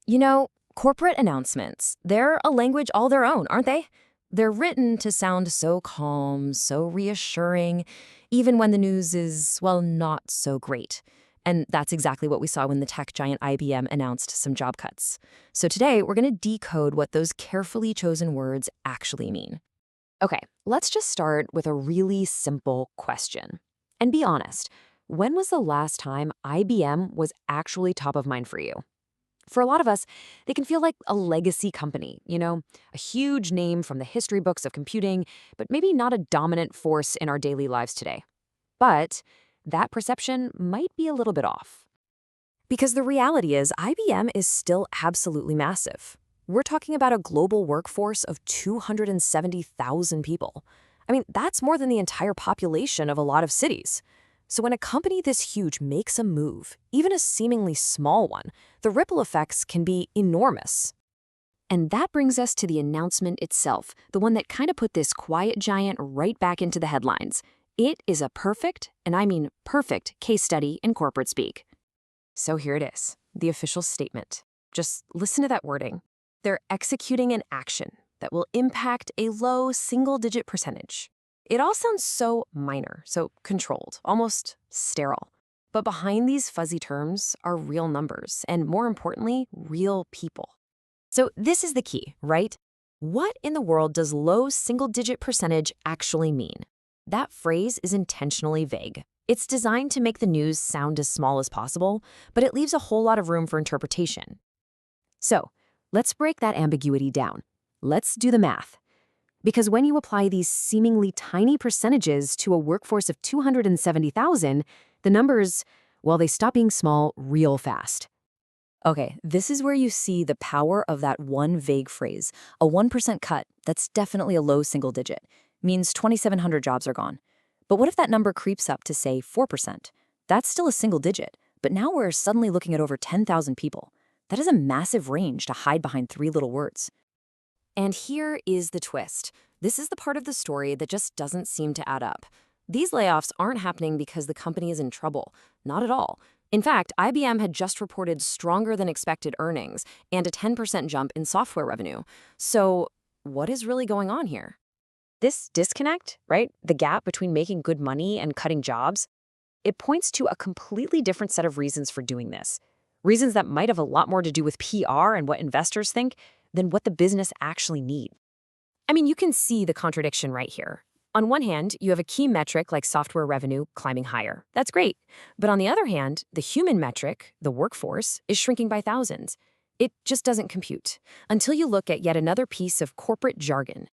You know, corporate announcements, they're a language all their own, aren't they? They're written to sound so calm, so reassuring, even when the news is, well, not so great. And that's exactly what we saw when the tech giant IBM announced some job cuts. So today, we're going to decode what those carefully chosen words actually mean. Okay, let's just start with a really simple question. And be honest, when was the last time IBM was actually top of mind for you? For a lot of us, they can feel like a legacy company, a huge name from the history books of computing, but maybe not a dominant force in our daily lives today. But that perception might be a little bit off. Because the reality is, IBM is still absolutely massive. We're talking about a global workforce of 270,000 people. I mean, that's more than the entire population of a lot of cities. So when a company this huge makes a move, even a seemingly small one, the ripple effects can be enormous. And that brings us to the announcement itself, the one that kind of put this quiet giant right back into the headlines. It is a perfect, and I mean perfect, case study in corporate speak. So here it is, the official statement. Just listen to that wording. They're executing an action that will impact a low single-digit percentage. It all sounds so minor, so controlled, almost sterile. But behind these fuzzy terms are real numbers, and more importantly, real people. So this is the key, right? What in the world does low single-digit percentage actually mean? That phrase is intentionally vague. It's designed to make the news sound as small as possible, but it leaves a whole lot of room for interpretation. So let's break that ambiguity down. Let's do the math. Because when you apply these seemingly tiny percentages to a workforce of 270,000, the numbers, well, they stop being small real fast. Okay, this is where you see the power of that one vague phrase. A 1% cut, that's definitely a low single digit, means 2,700 jobs are gone. But what if that number creeps up to, say, 4%? That's still a single digit, but now we're suddenly looking at over 10,000 people. That is a massive range to hide behind three little words. And here is the twist. This is the part of the story that just doesn't seem to add up. These layoffs aren't happening because the company is in trouble. Not at all. In fact, IBM had just reported stronger than expected earnings and a 10% jump in software revenue. So what is really going on here? This disconnect, right? The gap between making good money and cutting jobs, it points to a completely different set of reasons for doing this. Reasons that might have a lot more to do with PR and what investors think than what the business actually need. I mean, you can see the contradiction right here. On one hand, you have a key metric like software revenue climbing higher. That's great. But on the other hand, the human metric, the workforce, is shrinking by thousands. It just doesn't compute until you look at yet another piece of corporate jargon.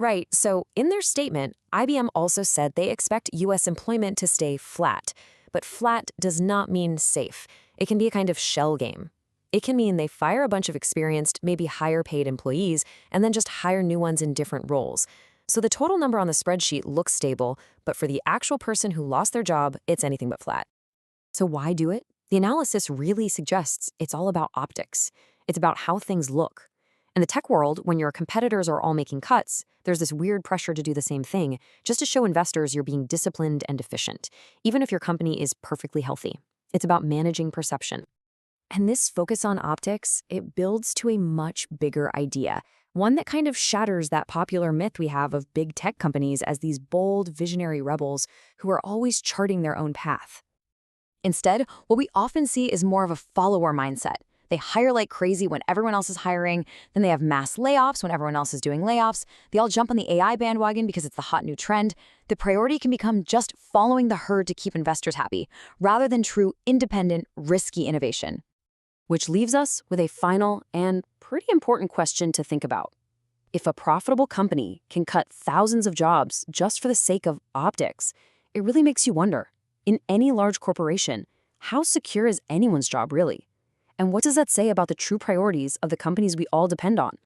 Right, so in their statement, IBM also said they expect U.S. employment to stay flat. But flat does not mean safe. It can be a kind of shell game. It can mean they fire a bunch of experienced, maybe higher paid employees, and then just hire new ones in different roles. So the total number on the spreadsheet looks stable, but for the actual person who lost their job, it's anything but flat. So why do it? The analysis really suggests it's all about optics. It's about how things look. In the tech world, when your competitors are all making cuts, there's this weird pressure to do the same thing, just to show investors you're being disciplined and efficient, even if your company is perfectly healthy. It's about managing perception. And this focus on optics, it builds to a much bigger idea, one that kind of shatters that popular myth we have of big tech companies as these bold, visionary rebels who are always charting their own path. Instead, what we often see is more of a follower mindset. They hire like crazy when everyone else is hiring, then they have mass layoffs when everyone else is doing layoffs. They all jump on the AI bandwagon because it's the hot new trend. The priority can become just following the herd to keep investors happy, rather than true, independent, risky innovation. Which leaves us with a final and pretty important question to think about. If a profitable company can cut thousands of jobs just for the sake of optics, it really makes you wonder, in any large corporation, how secure is anyone's job really? And what does that say about the true priorities of the companies we all depend on?